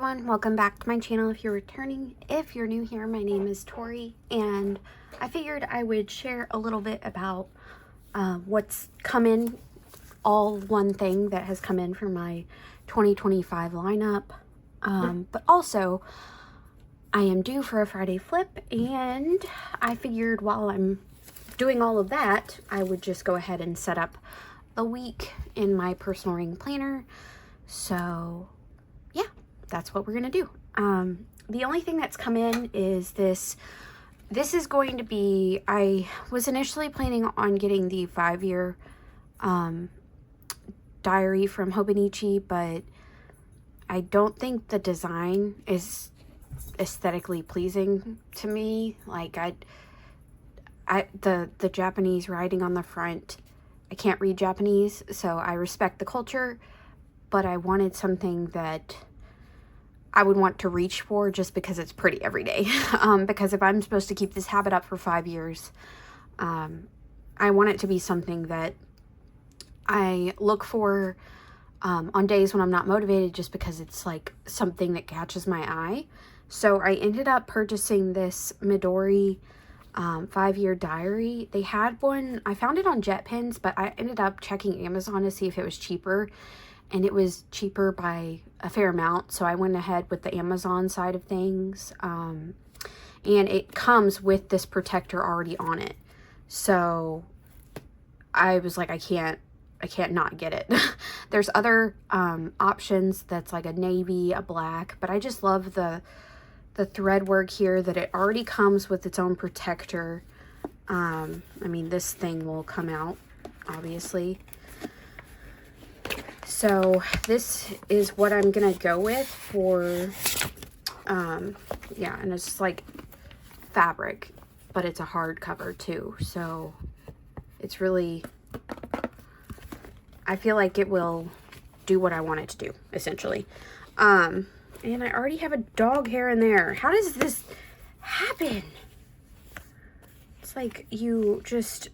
everyone, welcome back to my channel. If you're returning, if you're new here, my name is Tori, and I figured I would share a little bit about what's come in, all one thing that has come in for my 2025 lineup, but also I am due for a Friday flip, and I figured while I'm doing all of that, I would just go ahead and set up the week in my personal ring planner. So yeah, that's what we're gonna do. The only thing that's come in is this is going to be, I was initially planning on getting the 5-year diary from Hobonichi, but I don't think the design is aesthetically pleasing to me. Like the Japanese writing on the front, I can't read Japanese, so I respect the culture, but I wanted something that I would want to reach for just because it's pretty every day. Because if I'm supposed to keep this habit up for 5 years, I want it to be something that I look for on days when I'm not motivated, just because it's like something that catches my eye. So I ended up purchasing this Midori 5-year diary. They had one, I found it on JetPens, but I ended up checking Amazon to see if it was cheaper, and it was cheaper by a fair amount, so I went ahead with the Amazon side of things. And it comes with this protector already on it, so I was like, I can't not get it. There's other options that's like a navy, a black, but I just love the thread work here, that it already comes with its own protector. I mean, this thing will come out, obviously. So this is what I'm gonna go with for, yeah, and it's like fabric, but it's a hardcover too, so it's really, I feel like it will do what I want it to do, essentially. And I already have a dog hair in there. How does this happen? It's like you just,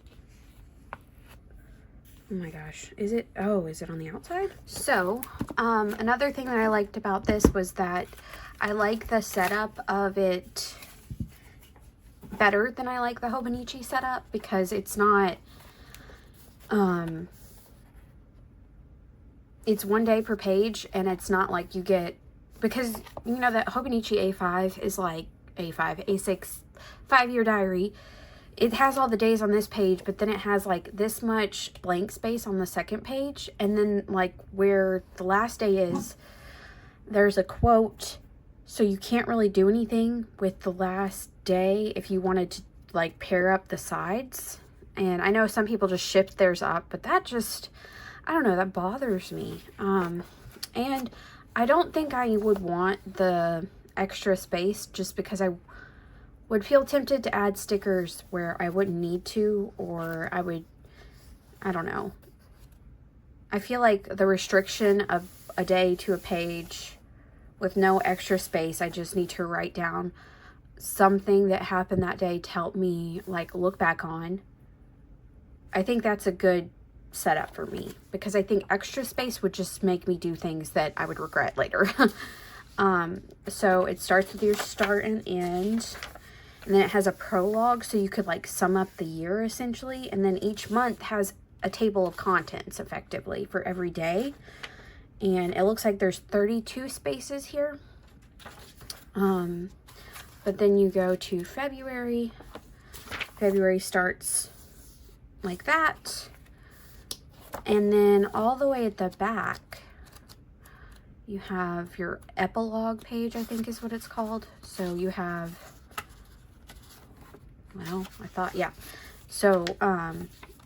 oh my gosh, is it, oh, is it on the outside? So, another thing that I liked about this was that I like the setup of it better than I like the Hobonichi setup, because it's not, it's 1 day per page, and it's not like you get, because you know that Hobonichi A5 is like A6 5-year diary. It has all the days on this page, but then it has like this much blank space on the second page, and then like where the last day is, there's a quote, so you can't really do anything with the last day if you wanted to like pair up the sides. And I know some people just shift theirs up, but that just, I don't know, that bothers me. And I don't think I would want the extra space, just because I would feel tempted to add stickers where I wouldn't need to, or I don't know. I feel like the restriction of a day to a page with no extra space, I just need to write down something that happened that day to help me like look back on. I think that's a good setup for me, because I think extra space would just make me do things that I would regret later. So it starts with your start and end, and then it has a prologue, so you could like sum up the year essentially, and then each month has a table of contents effectively for every day, and it looks like there's 32 spaces here. But then you go to February. February starts like that, and then all the way at the back you have your epilogue page, I think is what it's called. So you have, well, I thought, yeah. So,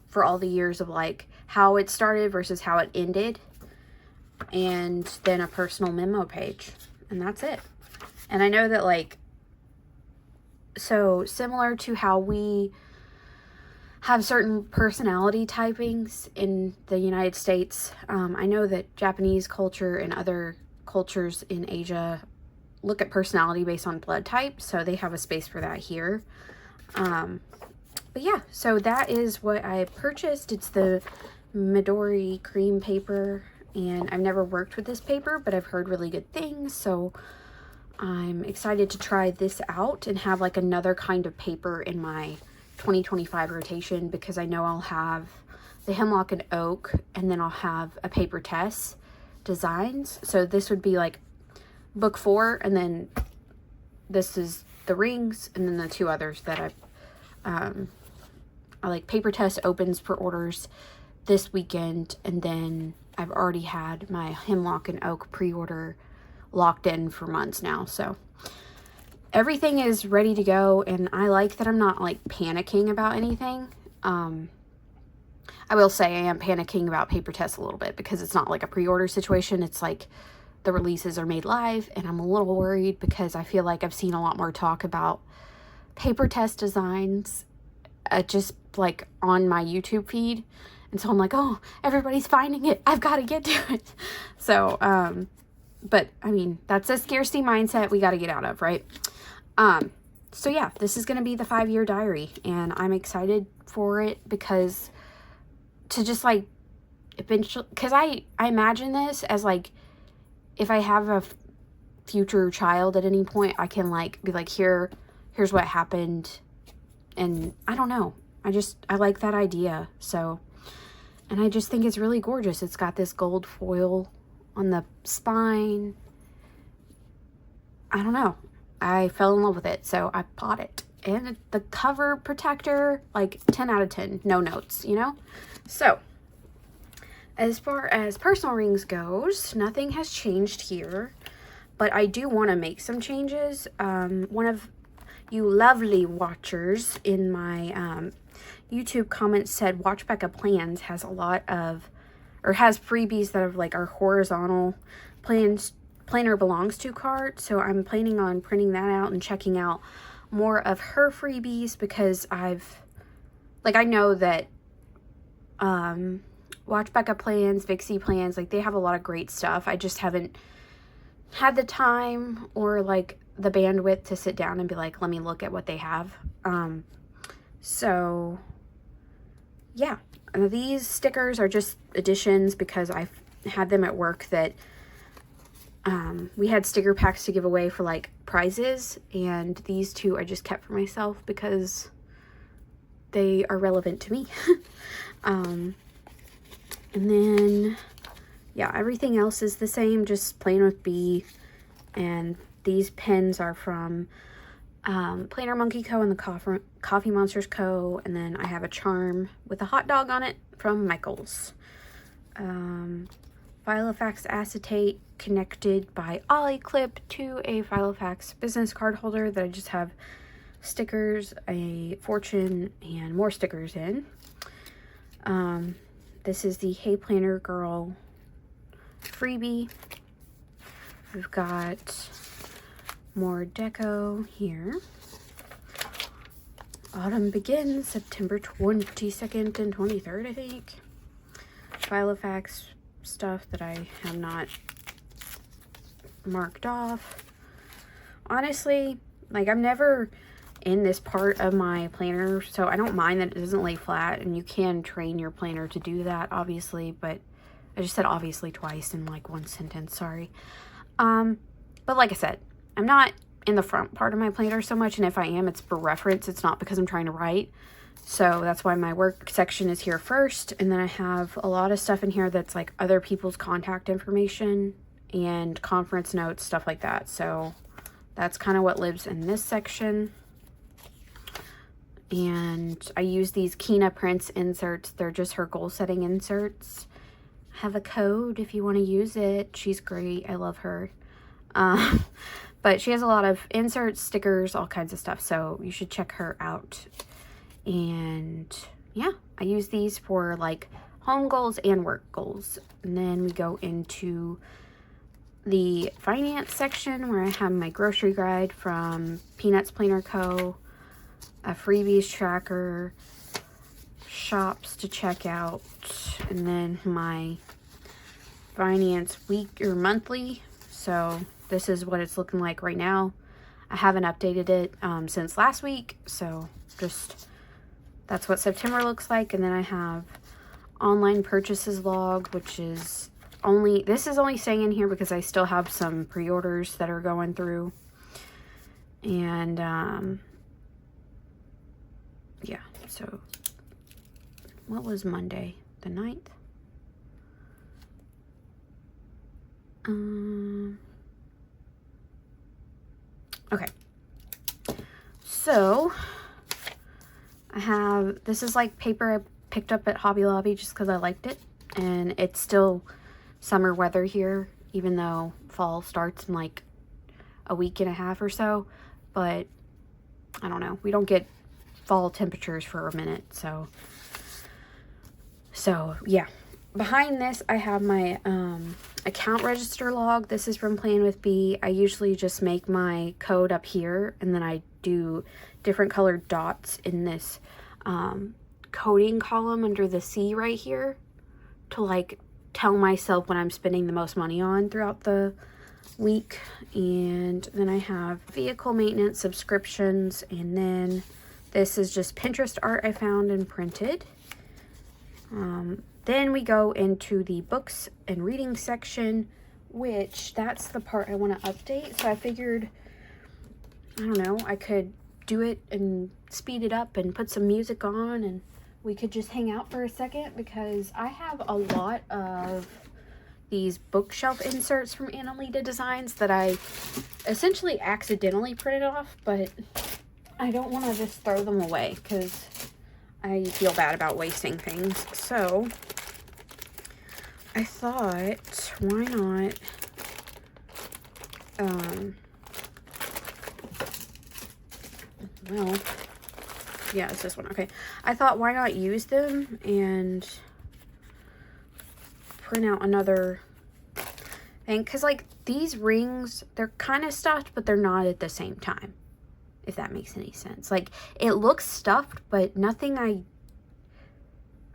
for all the years of like how it started versus how it ended, and then a personal memo page, and that's it. And I know that like, so similar to how we have certain personality typings in the United States, I know that Japanese culture and other cultures in Asia look at personality based on blood type, so they have a space for that here. But yeah, so that is what I purchased. It's the Midori cream paper, and I've never worked with this paper, but I've heard really good things, so I'm excited to try this out and have like another kind of paper in my 2025 rotation, because I know I'll have the hemlock and oak, and then I'll have a paper test designs. So this would be like book 4, and then this is the rings, and then the 2 others that I like. Paper test opens for orders this weekend, and then I've already had my hemlock and oak pre-order locked in for months now, so everything is ready to go. And I like that I'm not like panicking about anything. I will say I am panicking about paper tests a little bit, because it's not like a pre-order situation. It's like the releases are made live, and I'm a little worried because I feel like I've seen a lot more talk about paper test designs just like on my YouTube feed, and so I'm like, oh, everybody's finding it, I've got to get to it. So but I mean, that's a scarcity mindset we got to get out of, right? So yeah, this is going to be the 5-year diary, and I'm excited for it, because to just like eventually, because I imagine this as like, if I have a future child at any point, I can like be like, here's what happened. And I don't know, I like that idea. So, and I just think it's really gorgeous. It's got this gold foil on the spine. I don't know, I fell in love with it, so I bought it. And the cover protector, like 10 out of 10, no notes, you know? So, as far as personal rings goes, nothing has changed here, but I do want to make some changes. One of you lovely watchers in my YouTube comments said Watch Becca Plans has a lot of, or has freebies that have like our horizontal planner belongs to card. So I'm planning on printing that out and checking out more of her freebies, because I know that Watch Becca Plans, Vixie Plans, like they have a lot of great stuff. I just haven't had the time or like the bandwidth to sit down and be like, let me look at what they have. So yeah, these stickers are just additions, because I've had them at work that we had sticker packs to give away for like prizes, and these 2 I just kept for myself because they are relevant to me. And then yeah, everything else is the same, just Plan with B. And these pens are from Planner Monkey Co. and the Coffee Monsters Co. And then I have a charm with a hot dog on it from Michaels. Filofax acetate connected by Ollie clip to a Filofax business card holder that I just have stickers, a fortune, and more stickers in. This is the Hey Planner Girl freebie. We've got more deco here. Autumn begins September 22nd and 23rd, I think. Filofax stuff that I have not marked off. Honestly, like I'm never in this part of my planner, so I don't mind that it doesn't lay flat, and you can train your planner to do that, obviously, but I just said obviously twice in like one sentence, sorry. But like I said, I'm not in the front part of my planner so much, and if I am, it's for reference. It's not because I'm trying to write. So that's why my work section is here first, and then I have a lot of stuff in here that's like other people's contact information and conference notes, stuff like that. So that's kind of what lives in this section. And I use these Kina Prince inserts. They're just her goal setting inserts. I have a code if you want to use it. She's great. I love her. But she has a lot of inserts, stickers, all kinds of stuff. So you should check her out. And yeah, I use these for like home goals and work goals. And then we go into the finance section where I have my grocery guide from Peanuts Planner Co., a freebies tracker, shops to check out, and then my finance week or monthly. So this is what it's looking like right now. I haven't updated it since last week, so just that's what September looks like. And then I have online purchases log, which is this is only staying in here because I still have some pre-orders that are going through. And, yeah, so, what was Monday? The 9th? Okay. So, I have, this is like paper I picked up at Hobby Lobby just because I liked it. And it's still summer weather here, even though fall starts in like a week and a half or so. But, I don't know. We don't get fall temperatures for a minute, so yeah. Behind this, I have my account register log. This is from planwithme. I usually just make my code up here, and then I do different colored dots in this coding column under the C right here to like tell myself what I'm spending the most money on throughout the week. And then I have vehicle maintenance, subscriptions, and then this is just Pinterest art I found and printed. Then we go into the books and reading section, which that's the part I want to update. So I figured, I don't know, I could do it and speed it up and put some music on, and we could just hang out for a second, because I have a lot of these bookshelf inserts from Annalita Designs that I essentially accidentally printed off, but I don't want to just throw them away because I feel bad about wasting things. So I thought, why not, well, yeah, it's this one. Okay. I thought, why not use them and print out another thing? Because, like, these rings, they're kind of stuffed, but they're not at the same time, if that makes any sense. Like, it looks stuffed, but nothing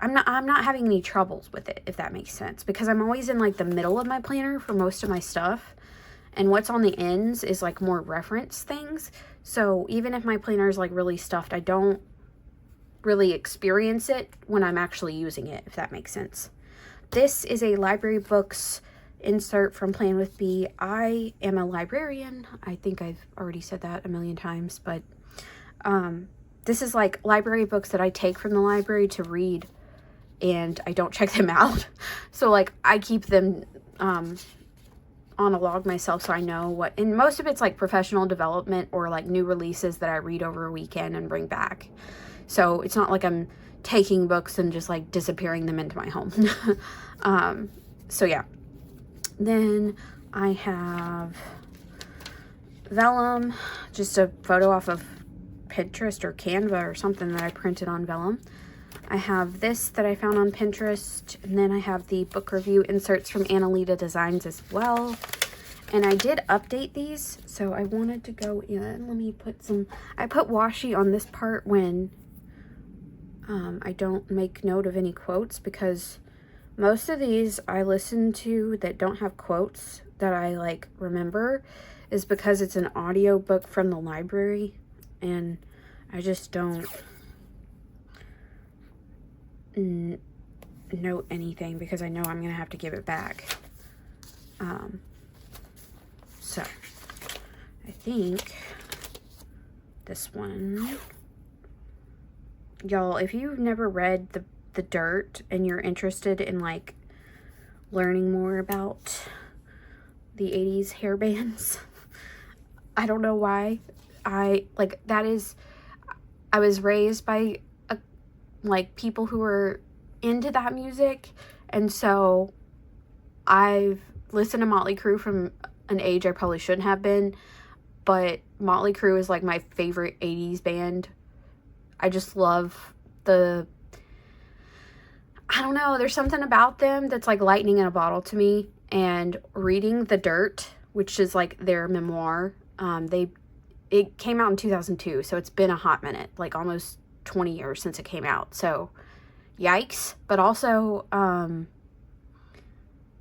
I'm not having any troubles with it, if that makes sense, because I'm always in like the middle of my planner for most of my stuff, and what's on the ends is like more reference things. So even if my planner is like really stuffed, I don't really experience it when I'm actually using it, if that makes sense. This is a library books insert from planwithme. I am a librarian. I think I've already said that a million times, but this is like library books that I take from the library to read, and I don't check them out. So like I keep them on a log myself, so I know what, and most of it's like professional development or like new releases that I read over a weekend and bring back. So it's not like I'm taking books and just like disappearing them into my home. So yeah. Then I have vellum, just a photo off of Pinterest or Canva or something that I printed on vellum. I have this that I found on Pinterest, and then I have the book review inserts from Annalita Designs as well. And I did update these, so I wanted to go in. Let me put some, I put washi on this part when I don't make note of any quotes, because most of these I listen to that don't have quotes that I like remember is because it's an audio book from the library, and I just don't note anything because I know I'm gonna have to give it back. So I think this one, y'all, if you've never read the Dirt and you're interested in like learning more about the 80s hair bands, I don't know why I like that is, I was raised by like people who were into that music, and so I've listened to Motley Crue from an age I probably shouldn't have been, but Motley Crue is like my favorite 80s band. I just love I don't know, there's something about them that's like lightning in a bottle to me. And reading The Dirt, which is like their memoir, it came out in 2002, so it's been a hot minute, like almost 20 years since it came out. So yikes. But also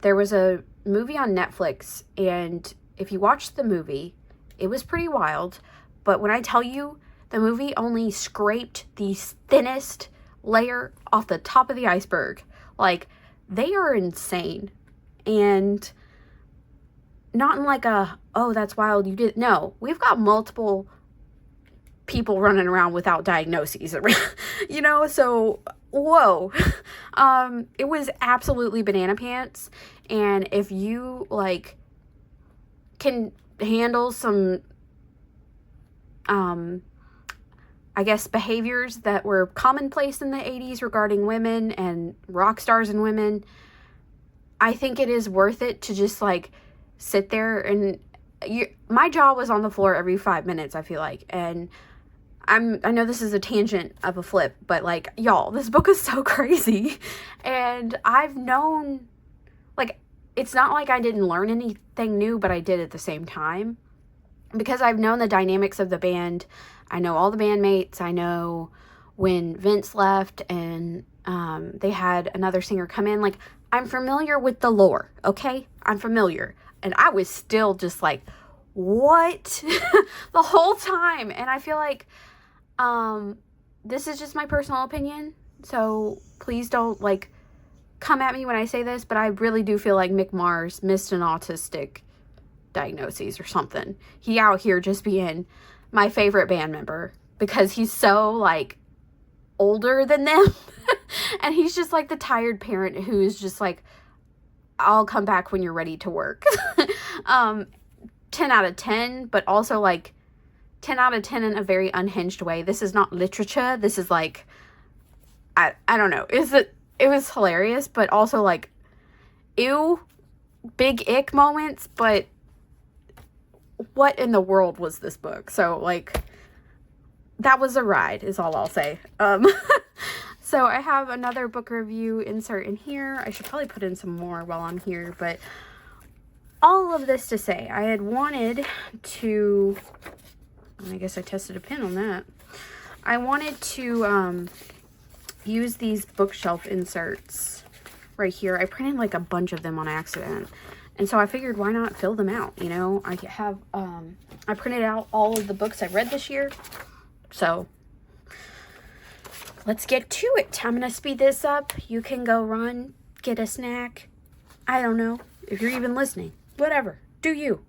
there was a movie on Netflix, and if you watched the movie, it was pretty wild. But when I tell you, the movie only scraped the thinnest layer off the top of the iceberg. Like, they are insane. And not in like a, oh, that's wild, you did. No, we've got multiple people running around without diagnoses, you know, so whoa. It was absolutely banana pants. And if you like can handle some I guess behaviors that were commonplace in the 80s regarding women and rock stars and women, I think it is worth it to just like sit there. And my jaw was on the floor every 5 minutes, I feel like. And I know this is a tangent of a flip, but like, y'all, this book is so crazy. And I've known, like, it's not like I didn't learn anything new, but I did at the same time, because I've known the dynamics of the band. I know all the bandmates. I know when Vince left and they had another singer come in. Like, I'm familiar with the lore, okay? I'm familiar. And I was still just like, what? The whole time. And I feel like this is just my personal opinion. So please don't, like, come at me when I say this, but I really do feel like Mick Mars missed an autistic diagnoses or something. He out here just being my favorite band member because he's so like older than them. And he's just like the tired parent who's just like, I'll come back when you're ready to work. 10 out of 10, but also like 10 out of 10 in a very unhinged way. This is not literature. This is like, I don't know. It was hilarious, but also like, ew, big ick moments, but what in the world was this book? So like, that was a ride is all I'll say. So I have another book review insert in here. I should probably put in some more while I'm here, but all of this to say, I had wanted to, I guess I tested a pin on that. I wanted to use these bookshelf inserts right here. I printed like a bunch of them on accident. And so I figured, why not fill them out? You know, I have, I printed out all of the books I read this year. So let's get to it. I'm going to speed this up. You can go run, get a snack. I don't know if you're even listening. Whatever. Do you?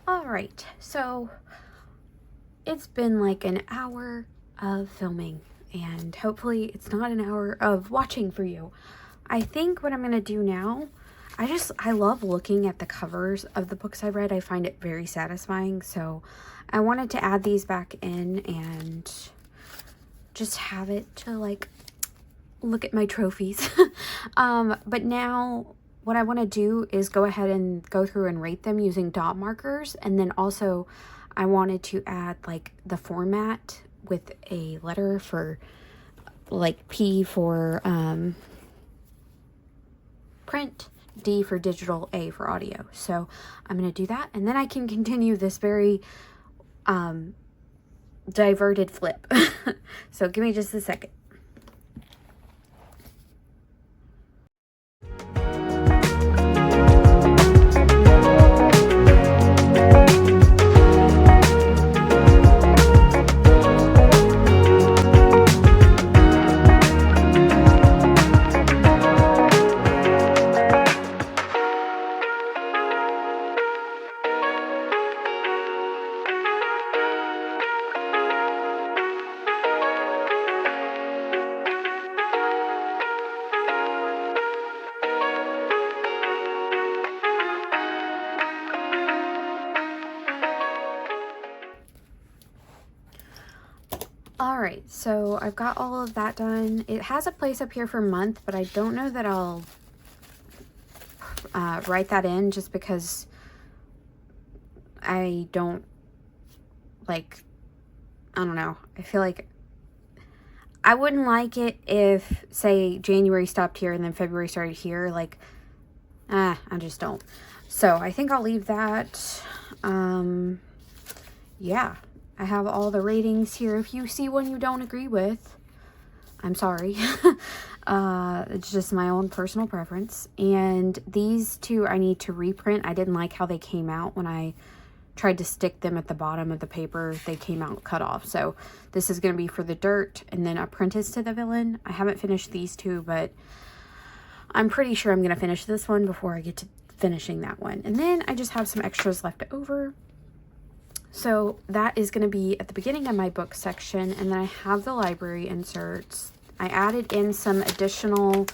Alright, so it's been like an hour of filming, and hopefully it's not an hour of watching for you. I think what I'm going to do now, I love looking at the covers of the books I read. I find it very satisfying, so I wanted to add these back in and just have it to like look at my trophies. But now what I want to do is go ahead and go through and rate them using dot markers. And then also I wanted to add like the format with a letter for like P for print, D for digital, A for audio. So I'm going to do that, and then I can continue this very diverted flip. So give me just a second. Alright, so I've got all of that done. It has a place up here for month, but I don't know that I'll write that in just because I don't, like, I don't know. I feel like I wouldn't like it if, say, January stopped here and then February started here. Like, I just don't. So I think I'll leave that. Yeah. I have all the ratings here. If you see one you don't agree with, I'm sorry. It's just my own personal preference. And these two I need to reprint. I didn't like how they came out when I tried to stick them at the bottom of the paper. They came out cut off. So this is going to be for the dirt and then Apprentice to the Villain. I haven't finished these two, but I'm pretty sure I'm going to finish this one before I get to finishing that one. And then I just have some extras left over. So that is going to be at the beginning of my book section, and then I have the library inserts. I added in some additional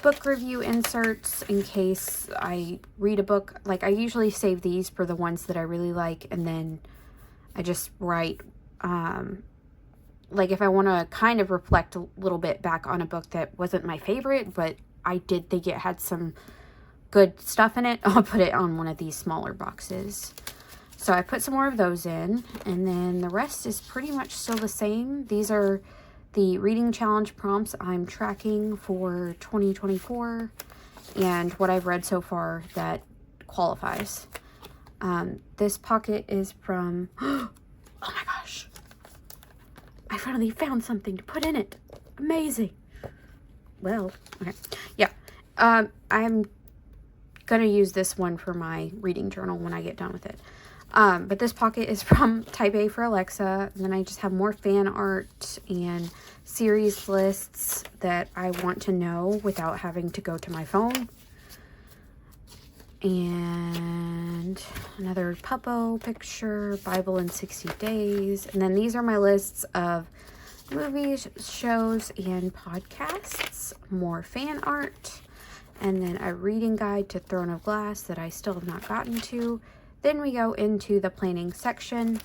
book review inserts in case I read a book. Like, I usually save these for the ones that I really like, and then I just write, like if I want to kind of reflect a little bit back on a book that wasn't my favorite, but I did think it had some good stuff in it, I'll put it on one of these smaller boxes. So I put some more of those in, and then the rest is pretty much still the same. These are the reading challenge prompts I'm tracking for 2024 and what I've read so far that qualifies. This pocket is from, oh my gosh, I finally found something to put in it. Amazing. Well, okay. Yeah, I'm gonna use this one for my reading journal when I get done with it. But this pocket is from Type A for Alexa. And then I just have more fan art and series lists that I want to know without having to go to my phone. And another Puppo picture, Bible in 60 days. And then these are my lists of movies, shows, and podcasts. More fan art. And then a reading guide to Throne of Glass that I still have not gotten to. Then we go into the planning section.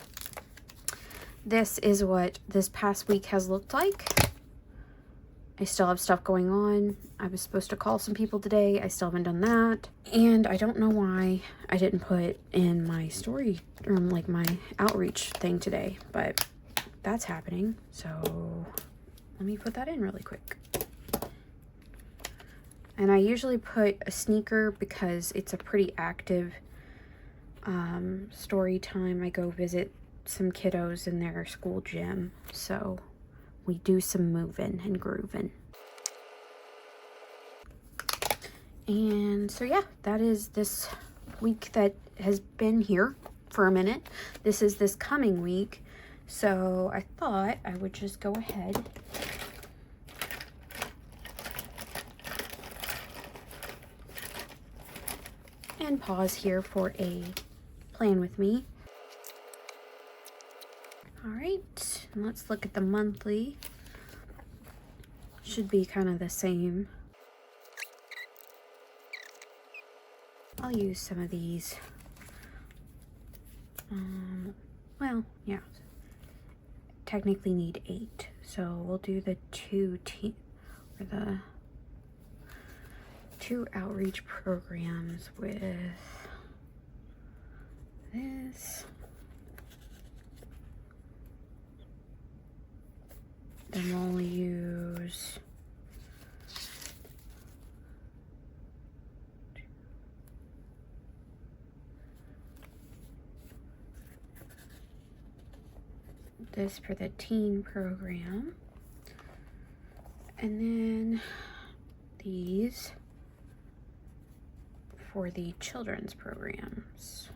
This is what this past week has looked like. I still have stuff going on. I was supposed to call some people today. I still haven't done that. And I don't know why I didn't put in my story, or like my outreach thing today, but that's happening. So let me put that in really quick. And I usually put a sneaker because it's a pretty active story time. I go visit some kiddos in their school gym, so we do some moving and grooving. And so yeah, that is this week that has been here for a minute. This is this coming week, so I thought I would just go ahead and pause here for a plan with me. All right, and let's look at the monthly. Should be kind of the same. I'll use some of these. Well, yeah. Technically need 8, so we'll do the 2 outreach programs with this. Then we'll use this for the teen program. And then these for the children's programs.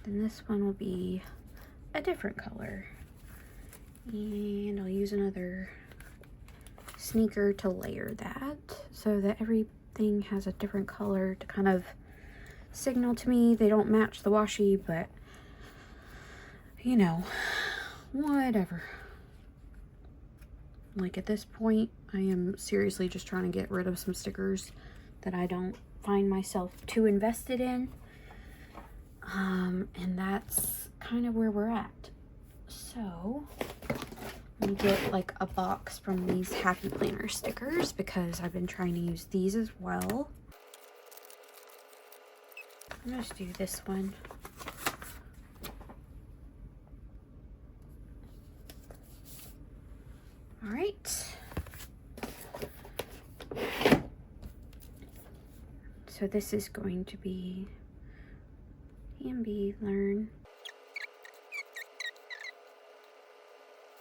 Then this one will be a different color. And I'll use another sneaker to layer that so that everything has a different color to kind of signal to me they don't match the washi, but you know, whatever. Like at this point, I am seriously just trying to get rid of some stickers that I don't find myself too invested in. And that's kind of where we're at. So let me get like a box from these Happy Planner stickers because I've been trying to use these as well. I'm gonna just do this one. All right. So this is going to be B learn.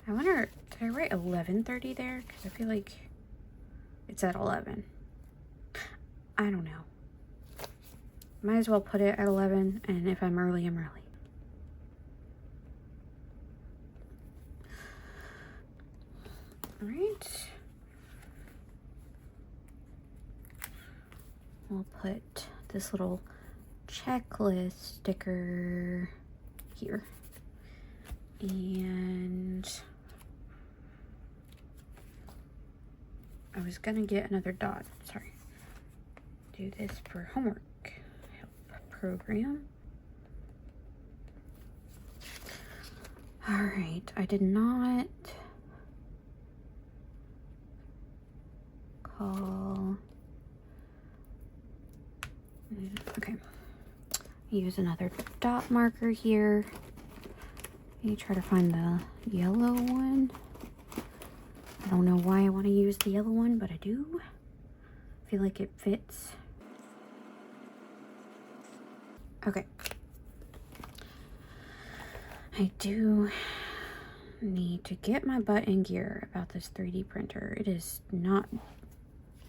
I wonder, did I write 11:30 there? Because I feel like it's at 11. I don't know. Might as well put it at 11, and if I'm early, I'm early. All right. We'll put this little checklist sticker here. And I was gonna get another dot, sorry. Do this for homework help program. All right, I did not call, okay. Use another dot marker here. You try to find the yellow one. I don't know why I want to use the yellow one, but I do. I feel like it fits. Okay. I do need to get my butt in gear about this 3D printer. It is not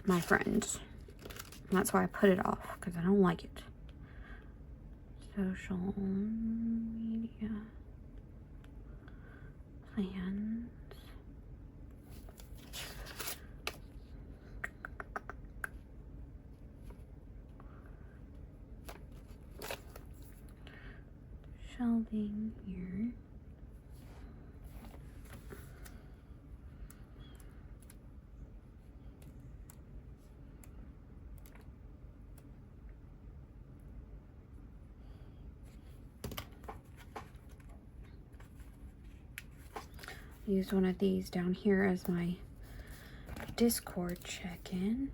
my friend. That's why I put it off, because I don't like it. Social media plans. Shelving here. Use one of these down here as my Discord check-in.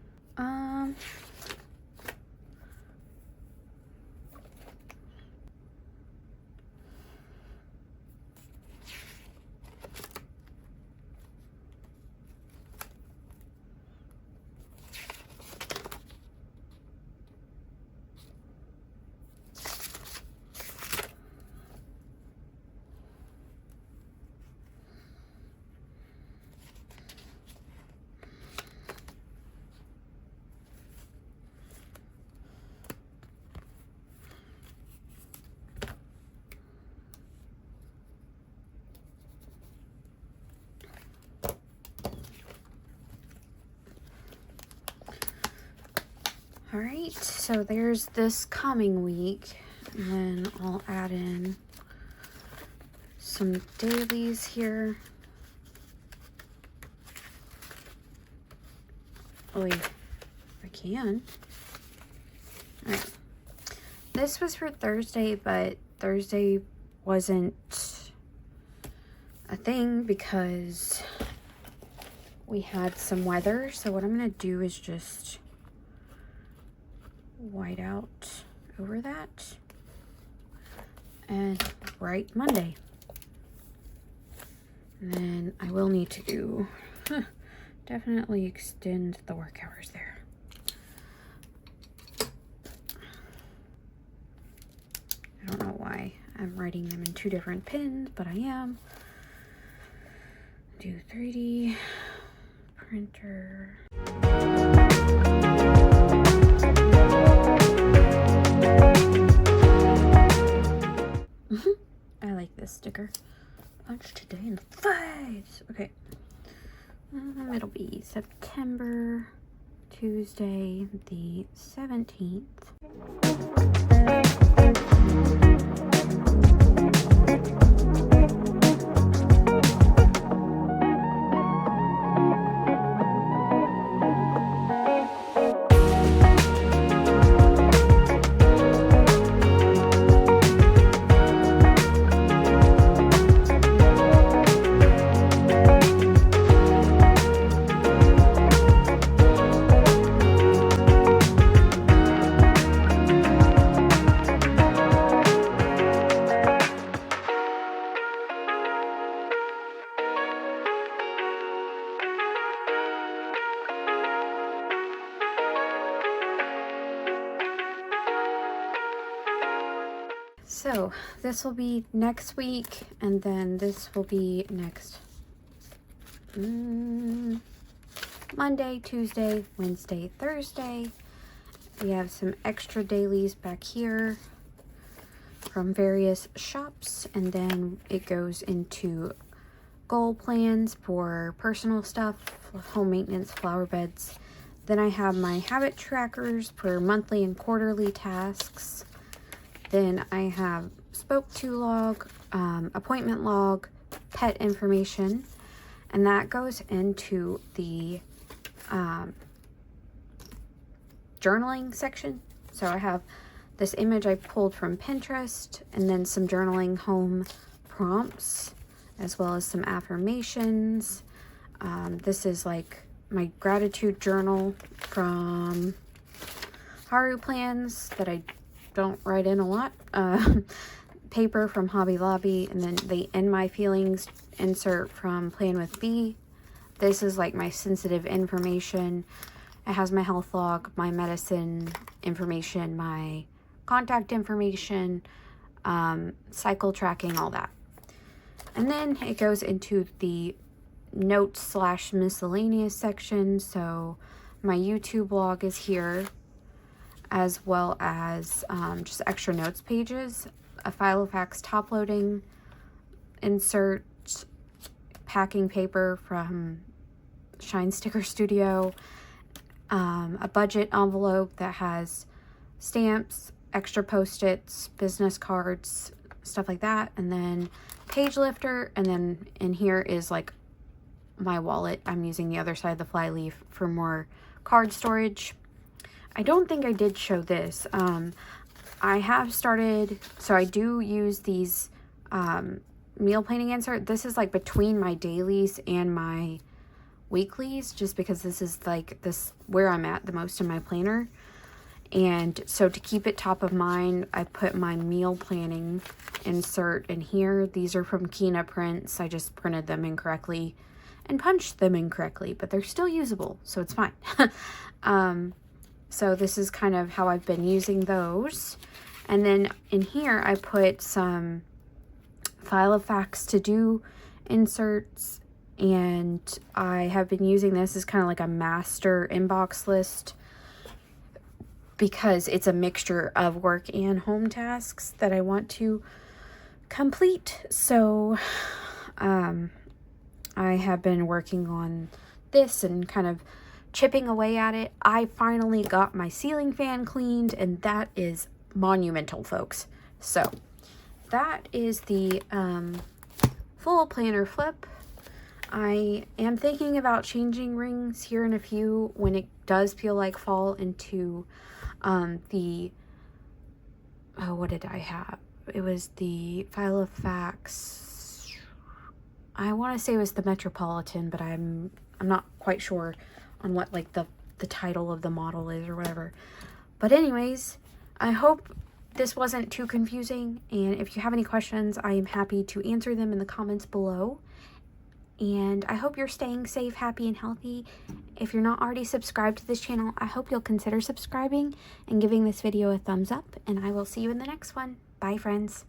All right, so there's this coming week, and then I'll add in some dailies here. Oh wait, I can. All right, this was for Thursday, but Thursday wasn't a thing because we had some weather. So what I'm gonna do is just white out over that and write Monday. And then I will need to definitely extend the work hours there. I don't know why I'm writing them in 2 different pens, but I am. Do 3D printer. I like this sticker. Punch today in the face. Okay. It'll be September, Tuesday, the 17th. So this will be next week, and then this will be next Monday, Tuesday, Wednesday, Thursday. We have some extra dailies back here from various shops, and then it goes into goal plans for personal stuff, home maintenance, flower beds. Then I have my habit trackers for monthly and quarterly tasks. Then I have spoke to log, appointment log, pet information, and that goes into the journaling section. So I have this image I pulled from Pinterest, and then some journaling home prompts, as well as some affirmations. This is like my gratitude journal from Haru Plans that I don't write in a lot. Paper from Hobby Lobby, and then the In My Feelings insert from planwithme. This is like my sensitive information. It has my health log, my medicine information, my contact information, cycle tracking, all that. And then it goes into the notes / miscellaneous section. So my YouTube log is here, as well as just extra notes pages, a file of facts top loading, insert, packing paper from Shine Sticker Studio, a budget envelope that has stamps, extra post-its, business cards, stuff like that, and then page lifter, and then in here is like my wallet. I'm using the other side of the flyleaf for more card storage. I don't think I did show this. I have started, so I do use these meal planning insert. This is like between my dailies and my weeklies, just because this is like this where I'm at the most in my planner. And so to keep it top of mind, I put my meal planning insert in here. These are from Kina Prints. I just printed them incorrectly and punched them incorrectly, but they're still usable, so it's fine. So this is kind of how I've been using those. And then in here, I put some file of facts to do inserts, and I have been using this as kind of like a master inbox list because it's a mixture of work and home tasks that I want to complete. So I have been working on this and kind of chipping away at it. I finally got my ceiling fan cleaned, and that is monumental, folks. So that is the full planner flip. I am thinking about changing rings here in a few when it does feel like fall into the, oh, what did I have? It was the file of facts. I want to say it was the Metropolitan, but I'm not quite sure on what like the title of the model is or whatever. But anyways, I hope this wasn't too confusing, and if you have any questions, I am happy to answer them in the comments below. And I hope you're staying safe, happy, and healthy. If you're not already subscribed to this channel, I hope you'll consider subscribing and giving this video a thumbs up. And I will see you in the next one. Bye, friends.